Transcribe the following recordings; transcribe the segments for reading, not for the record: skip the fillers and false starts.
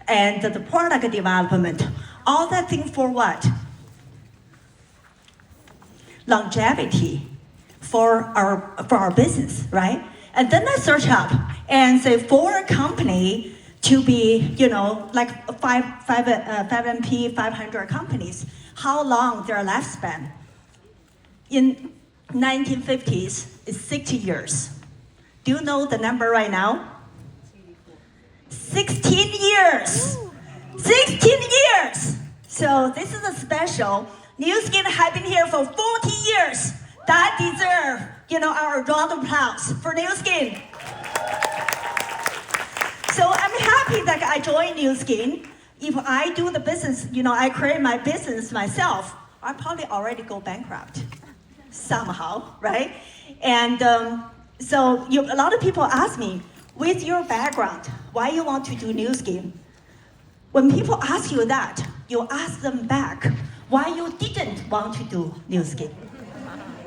and the product development. All that thing for what? Longevity for our business, right? And then I search up and say for a company to be, like 5MP, 500 companies, how long their lifespan? In 1950s, it's 60 years. Do you know the number right now? 16 years. 16 years. So this is a special. New Skin has been here for 40 years. That deserves, our round of applause for New Skin. So I'm happy that I joined New Skin. If I do the business, I create my business myself, I probably already go bankrupt somehow, right? And so a lot of people ask me, with your background, why you want to do New Skin? When people ask you that, you ask them back, why you didn't want to do New Skin?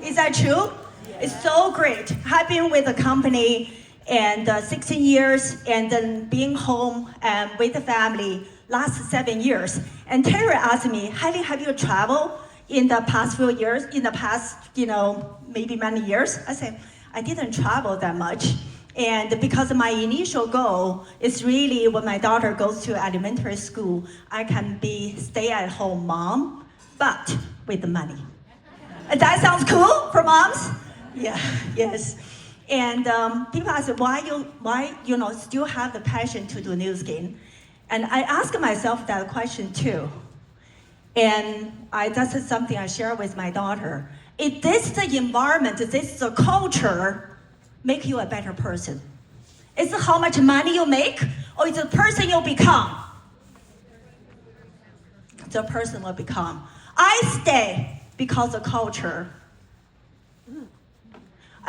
Is that true? It's so great. I've been with the company and 16 years, and then being home and with the family last 7 years. And Terry asked me, have you traveled in the past few years, in the past, maybe many years? I said, I didn't travel that much. And because my initial goal is really when my daughter goes to elementary school, I can be stay-at-home mom, but with the money. That sounds cool for moms? Yeah, yes. And people ask why still have the passion to do New Skin? And I ask myself that question too. And that's something I share with my daughter. Is this the environment, is this the culture make you a better person? Is it how much money you make, or is it the person you become? The person will become. I stay because of culture.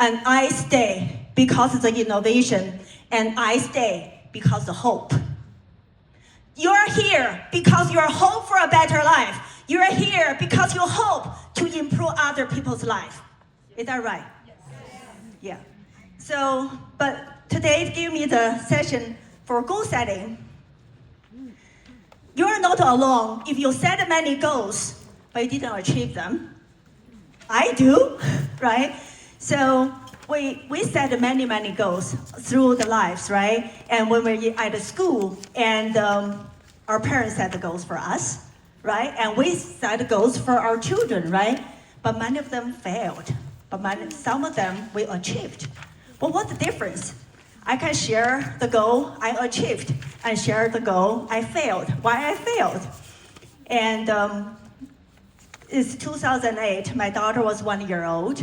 And I stay because of the innovation. And I stay because of hope. You're here because you're hope for a better life. You're here because you hope to improve other people's life. Is that right? Yes. Yeah. So, but today give me the session for goal setting. You're not alone if you set many goals, but you didn't achieve them. I do, right? So we set many, many goals through the lives, right? And when we're at the school, and our parents set the goals for us, right? And we set goals for our children, right? But many of them failed. But some of them we achieved. But what's the difference? I can share the goal I achieved and share the goal I failed, why I failed. And it's 2008, my daughter was 1 year old.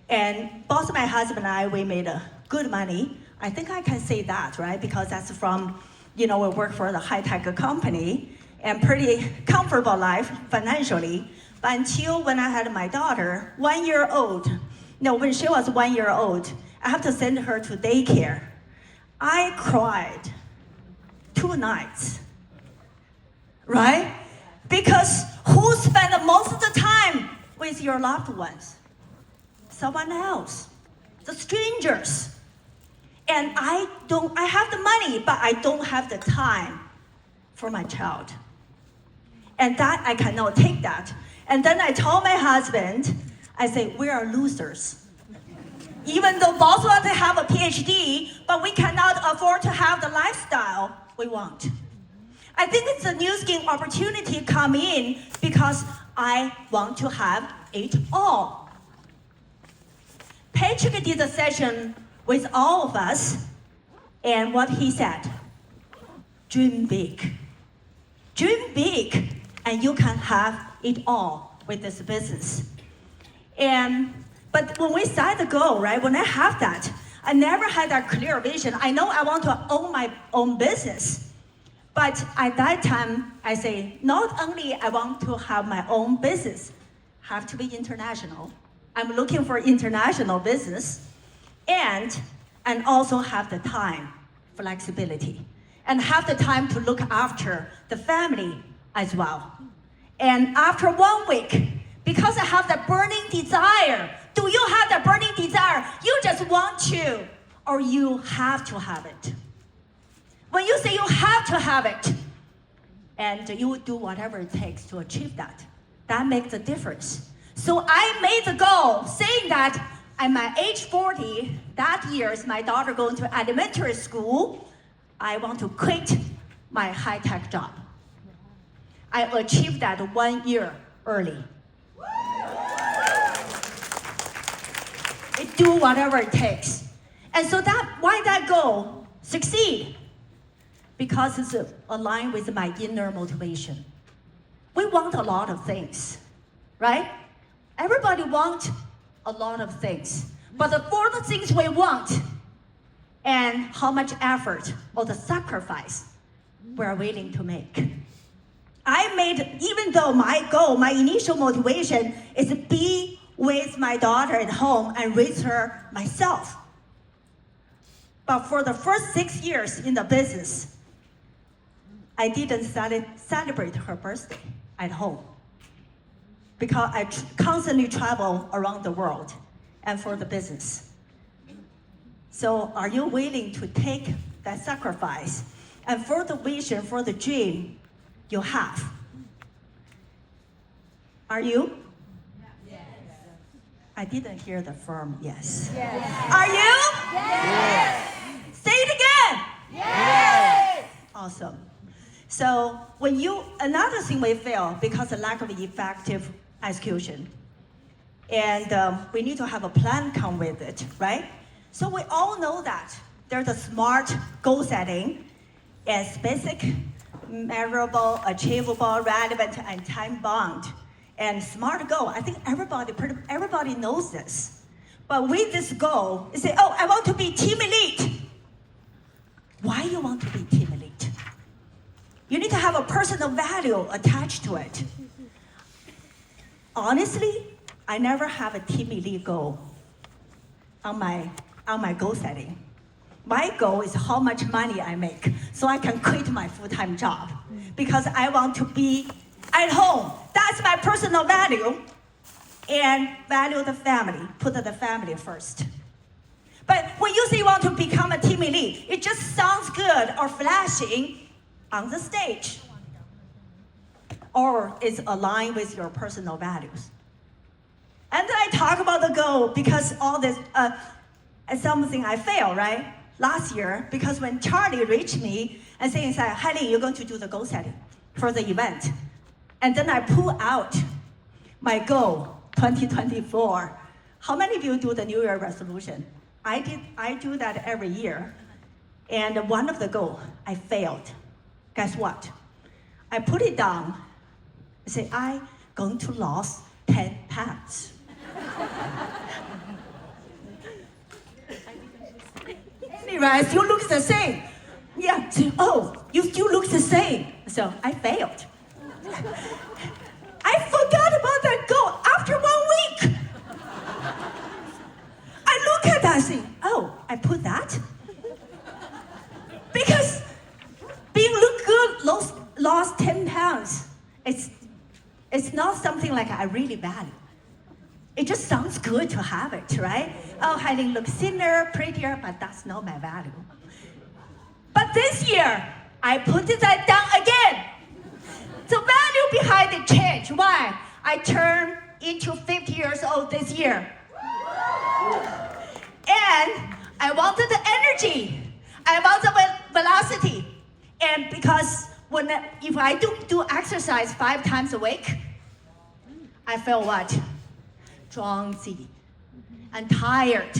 And both my husband and I, we made good money. I think I can say that, right? Because that's from, we work for the high-tech company and pretty comfortable life financially. But until when I had my daughter, 1 year old, when she was 1 year old, I have to send her to daycare. I cried 2 nights, right? Because who spent most of the time with your loved ones? Someone else, the strangers. And I have the money, but I don't have the time for my child. And that, I cannot take that. And then I told my husband, I say, we are losers. Even though both of us have a PhD, but we cannot afford to have the lifestyle we want. I think it's a New Skin opportunity come in because I want to have it all. Patrick did a session with all of us, and what he said, dream big. Dream big, and you can have it all with this business. But when we set the goal, right, when I have that, I never had that clear vision. I know I want to own my own business. But at that time, I say, not only I want to have my own business, have to be international. I'm looking for international business, and also have the time, flexibility, and have the time to look after the family as well. And after 1 week, because I have that burning desire, do you have that burning desire? You just want to, or you have to have it? When you say you have to have it, and you will do whatever it takes to achieve that. That makes a difference. So I made the goal saying that at my age 40, that year is my daughter going to elementary school, I want to quit my high-tech job. I achieved that 1 year early. It do whatever it takes. And so why that goal succeed? Because it's aligned with my inner motivation. We want a lot of things, right? Everybody wants a lot of things. But for the things we want and how much effort or the sacrifice we're willing to make. Even though my goal, my initial motivation is to be with my daughter at home and raise her myself. But for the first 6 years in the business, I didn't celebrate her birthday at home because I constantly travel around the world and for the business. So are you willing to take that sacrifice and for the vision, for the dream you have? Are you? Yes. I didn't hear the firm yes. Yes. Are you? Yes. Say it again. Yes. Awesome. So another thing we fail because of lack of effective execution. And we need to have a plan come with it, right? So we all know that there's a SMART goal setting as specific, measurable, achievable, relevant, and time-bound. And SMART goal, I think everybody knows this. But with this goal, you say, oh, I want to be team elite. Why you want to be team elite? You need to have a personal value attached to it. Honestly, I never have a team elite goal on my goal setting. My goal is how much money I make so I can quit my full-time job because I want to be at home. That's my personal value. And value the family, put the family first. But when you say you want to become a team elite, it just sounds good or flashing on the stage. Or it's aligned with your personal values. And then I talk about the goal because all this, something I failed, right? Last year, because when Charlie reached me and saying, Heidi, you're going to do the goal setting for the event. And then I pull out my goal, 2024. How many of you do the New Year resolution? I do that every year. And one of the goals, I failed. Guess what? I put it down. I say, I'm going to lose 10 pounds. Anyway, I still look the same. Yeah, so, oh, you still look the same. So I failed. I forgot about that goal after 1 week. I look at that and say, oh, I put that? Because being look good, lost 10 pounds, it's not something like I really value. It just sounds good to have it, right? Oh, Heidi looks thinner, prettier, but that's not my value. But this year, I put that down again. The value behind it changed. Why? I turned into 50 years old this year. And I wanted the energy. I want the velocity. And because if I do exercise 5 times a week, I feel what? Drowsy and tired.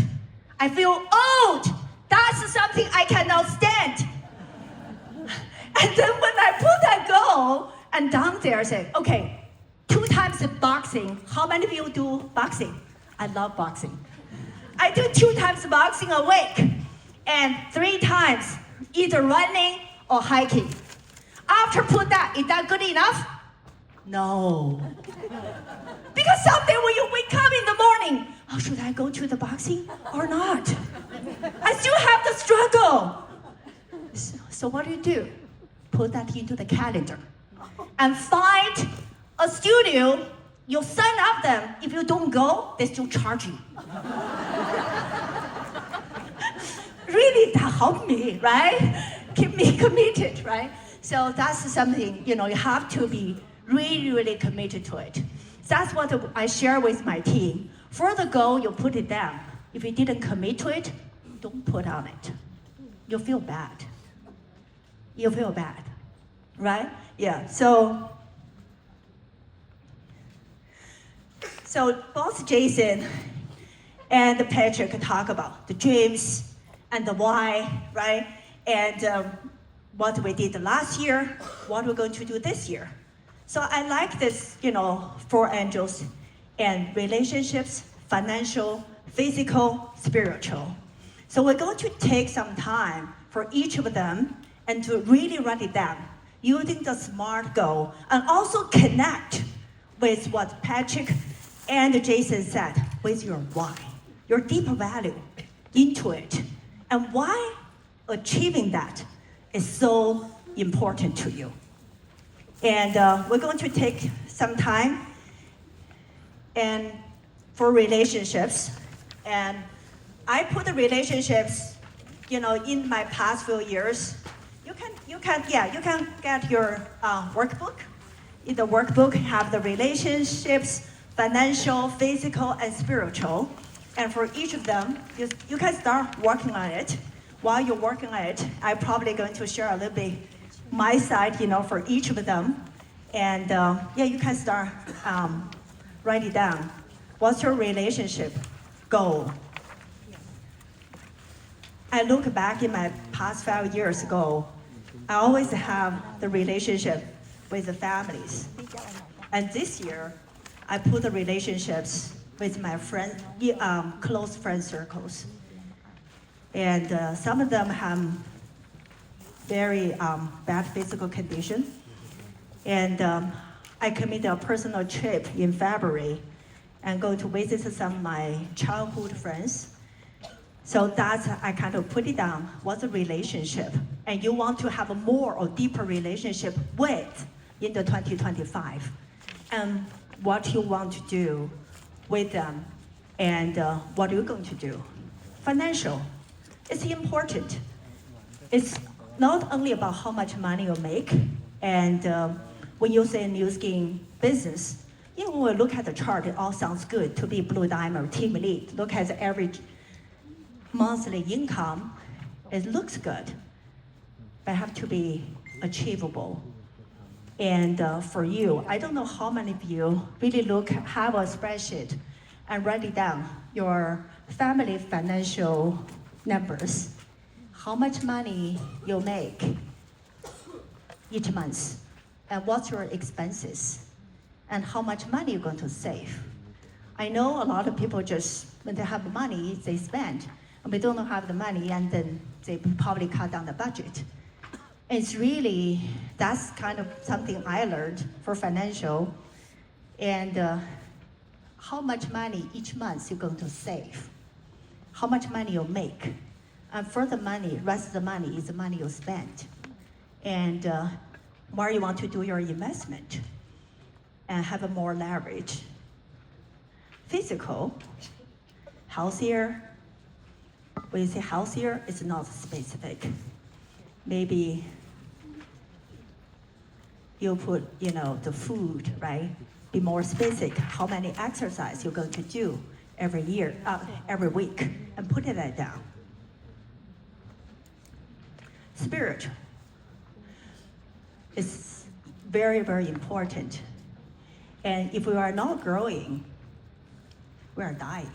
I feel old. That's something I cannot stand. And then when I put that goal and down there, I say, okay, 2 times boxing. How many of you do boxing? I love boxing. I do 2 times boxing a week and 3 times either running or hiking. After put that, is that good enough? No. Because someday when you wake up in the morning, oh, should I go to the boxing or not? I still have the struggle. So what do? Put that into the calendar and find a studio. You sign up them. If you don't go, they still charge you. Really, that helped me, right? Keep me committed, right? So that's something, you have to be really, really committed to it. That's what I share with my team. For the goal, you put it down. If you didn't commit to it, don't put on it. You'll feel bad. You'll feel bad, right? Yeah, so both Jason and Patrick talk about the dreams and the why, right? And what we did last year, what we're going to do this year. So I like this, 4 angels and relationships, financial, physical, spiritual. So we're going to take some time for each of them and to really write it down using the SMART goal and also connect with what Patrick and Jason said with your why, your deeper value into it, and why achieving that is so important to you. And we're going to take some time and for relationships. And I put the relationships, in my past few years. You can get your workbook. In the workbook, have the relationships, financial, physical, and spiritual. And for each of them, you can start working on it. While you're working on it, I'm probably going to share a little bit my side, for each of them. And you can start writing down. What's your relationship goal? I look back in my past 5 years ago, I always have the relationship with the families. And this year, I put the relationships with my friend, close friend circles. And some of them have very bad physical condition. And I committed a personal trip in February and go to visit some of my childhood friends. So that's, I kind of put it down, what's a relationship? And you want to have a more or deeper relationship with in the 2025. And what you want to do with them and what you're going to do. Financial, it's important. It's not only about how much money you make, and when you say new skin business, when we look at the chart, it all sounds good to be Blue Diamond team lead. Look at the average monthly income, it looks good, but have to be achievable. And for you, I don't know how many of you really have a spreadsheet and write it down, your family financial numbers, how much money you make each month, and what's your expenses, and how much money you're going to save. I know a lot of people just, when they have money, they spend, and they don't have the money, and then they probably cut down the budget. It's really, that's kind of something I learned for financial, and how much money each month you're going to save, how much money you'll make, and for the money, rest of the money is the money you spend, and where you want to do your investment, and have a more leverage. Physical, healthier. When you say healthier, it's not specific. Maybe you put, the food, right? Be more specific. How many exercise you're going to do every week, and put it down. Spiritual is very, very important. And if we are not growing, we are dying,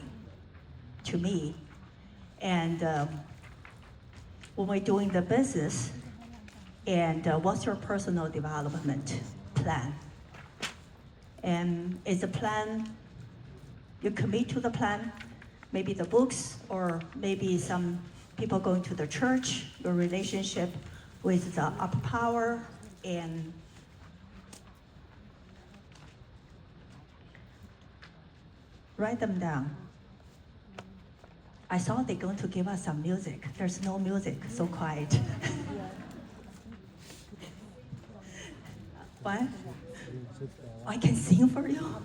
to me. And when we're doing the business, and what's your personal development plan? And is the plan, you commit to the plan, maybe the books, or maybe some people going to the church, your relationship with the upper power, and write them down. I thought they're going to give us some music. There's no music, so quiet. What? I can sing for you?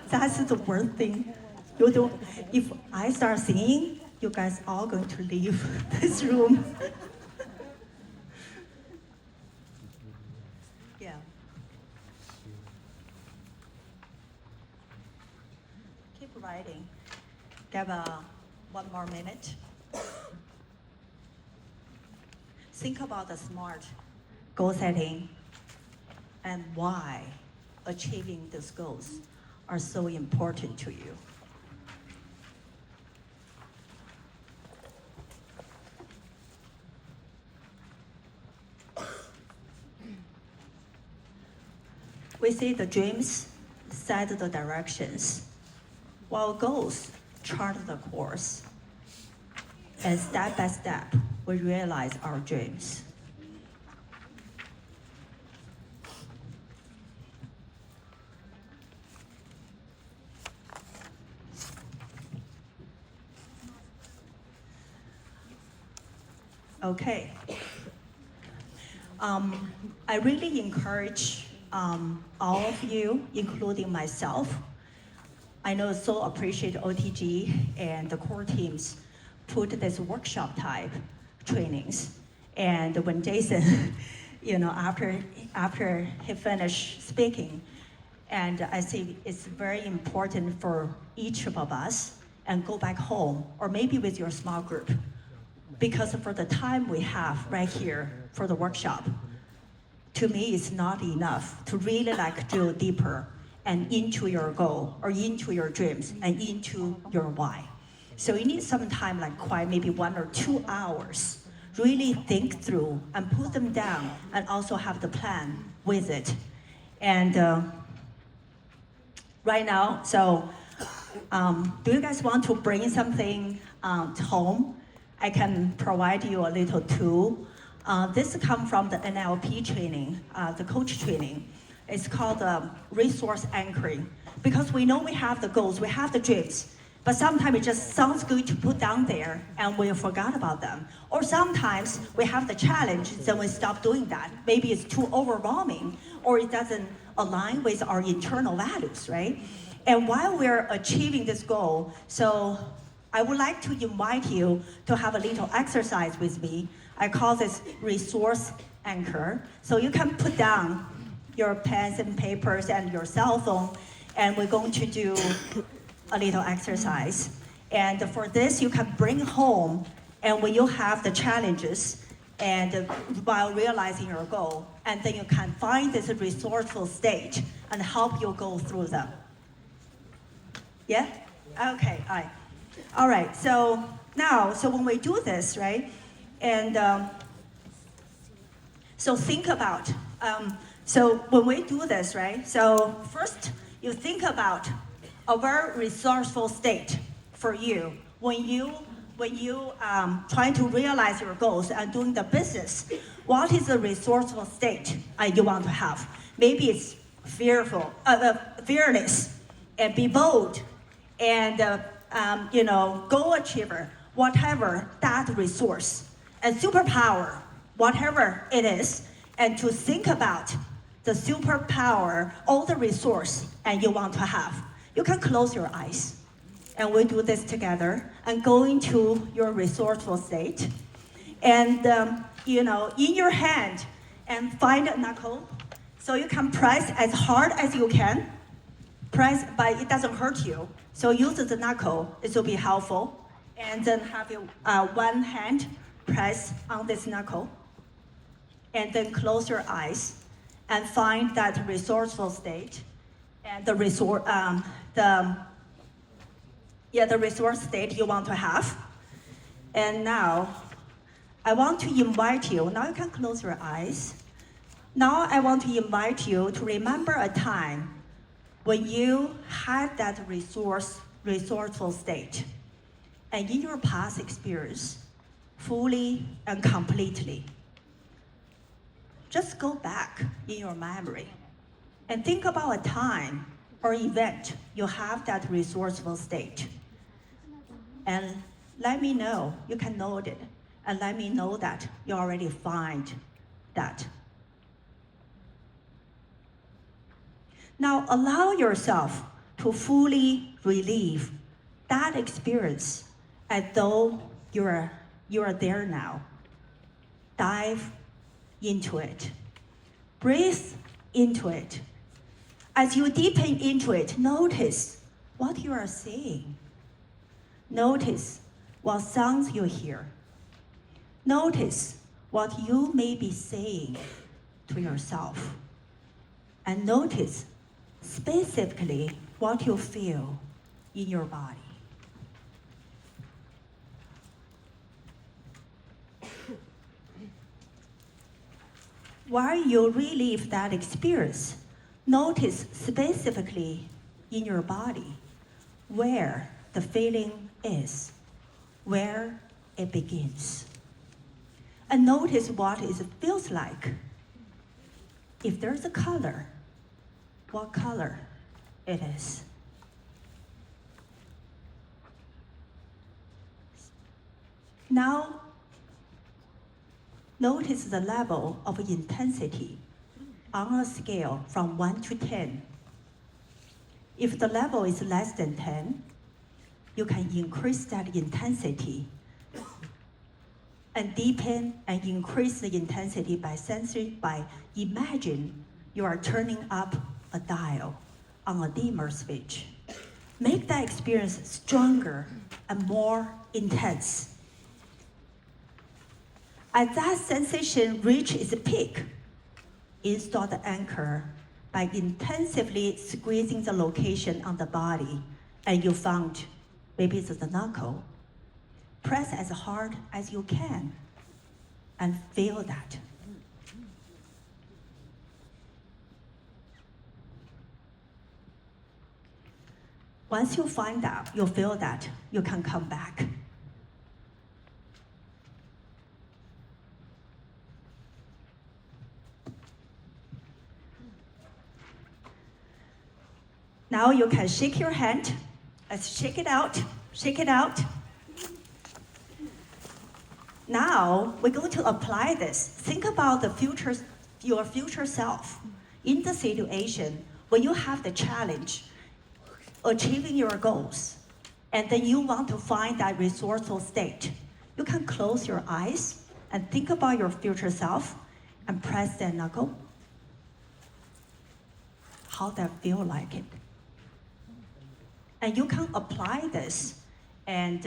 That's the worst thing. You do. If I start singing, you guys all going to leave this room. Yeah. Keep writing. Give 1 more minute. Think about the SMART goal setting and why achieving these goals are so important to you. We say the dreams set the directions, while goals chart the course. And step by step, we realize our dreams. Okay. I really encourage all of you, including myself. I know so appreciate OTG and the core teams put this workshop type trainings. And when Jason, after he finished speaking, and I think it's very important for each of us and go back home or maybe with your small group, because for the time we have right here for the workshop, to me it's not enough to really drill deeper and into your goal or into your dreams and into your why. So you need some time, quiet, maybe 1 or 2 hours, really think through and put them down and also have the plan with it. And right now, so do you guys want to bring something home? I can provide you a little tool. This comes from the NLP training, the coach training. It's called resource anchoring. Because we know we have the goals, we have the dreams, but sometimes it just sounds good to put down there and we forgot about them. Or sometimes we have the challenge, then we stop doing that. Maybe it's too overwhelming or it doesn't align with our internal values, right? And while we're achieving this goal, so I would like to invite you to have a little exercise with me. I call this resource anchor. So you can put down your pens and papers and your cell phone, and we're going to do a little exercise. And for this, you can bring home, and when you have the challenges, and while realizing your goal, and then you can find this resourceful state and help you go through them. Yeah? Okay, all right, so now, so when we do this, right, and so think about, so when we do this, right, so first you think about a very resourceful state for you when you trying to realize your goals and doing the business. What is the resourceful state you want to have? Maybe it's fearless, and be bold, and goal achiever, whatever that resource, and superpower, whatever it is, and to think about the superpower, all the resource, and you want to have. You can close your eyes, and we do this together, and go into your resourceful state, and in your hand, and find a knuckle, so you can press as hard as you can. Press, but it doesn't hurt you. So use the knuckle, it will be helpful. And then have your one hand press on this knuckle. And then close your eyes and find that resourceful state. And the resource state you want to have. And now, I want to invite you, now you can close your eyes. Now I want to invite you to remember a time when you had that resourceful state, and in your past experience, fully and completely, just go back in your memory and think about a time or event you have that resourceful state. And let me know, you can note it, and let me know that you already find that. Now allow yourself to fully relive that experience as though you are there now. Dive into it. Breathe into it. As you deepen into it, notice what you are seeing. Notice what sounds you hear. Notice what you may be saying to yourself. And notice specifically what you feel in your body. While you relive that experience, notice specifically in your body where the feeling is, where it begins. And notice what it feels like. If there's a color, what color it is. Now, notice the level of intensity on a scale from 1 to 10. If the level is less than 10, you can increase that intensity and deepen and increase the intensity by imagine you are turning up a dial on a dimmer switch. Make that experience stronger and more intense. As that sensation reaches its peak, install the anchor by intensively squeezing the location on the body, and you found maybe it's the knuckle. Press as hard as you can and feel that. Once you find that, you feel that, you can come back. Now you can shake your hand. Let's shake it out, shake it out. Now we're going to apply this. Think about your future self in the situation when you have the challenge, achieving your goals, and then you want to find that resourceful state. You can close your eyes and think about your future self and press that knuckle. How that feel like it? And you can apply this, and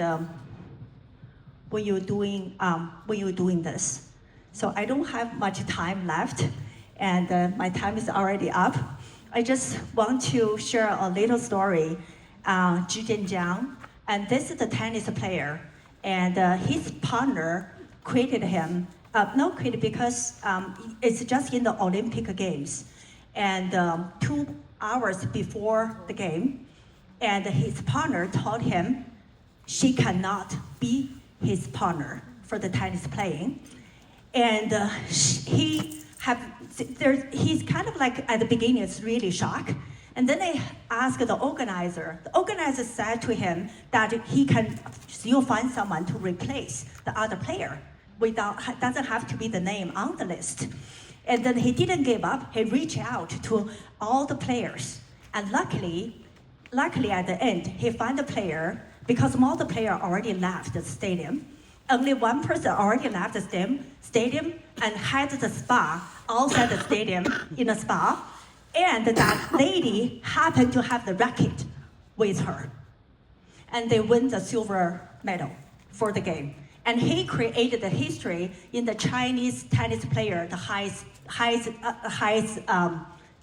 when you're doing this. So I don't have much time left, and my time is already up. I just want to share a little story. Zhu Zhenjiang, and this is the tennis player, and his partner quitted him. Not quit because it's just in the Olympic Games, and 2 hours before the game. And his partner told him she cannot be his partner for the tennis playing. And he's kind of like at the beginning, it's really shocked. And then they asked the organizer. The organizer said to him that he can still find someone to replace the other player doesn't have to be the name on the list. And then he didn't give up. He reached out to all the players. And luckily at the end, he found a player because all the players already left the stadium. Only one person already left the stadium and had the spa outside the stadium in a spa. And that lady happened to have the racket with her. And they win the silver medal for the game. And he created the history in the Chinese tennis player, the highest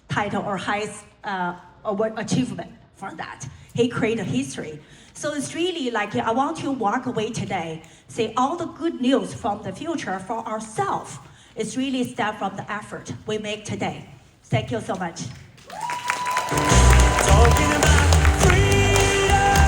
title or highest achievement for that. He created history. So it's really like, I want to walk away today, say all the good news from the future for ourselves. It's really a step from the effort we make today. Thank you so much.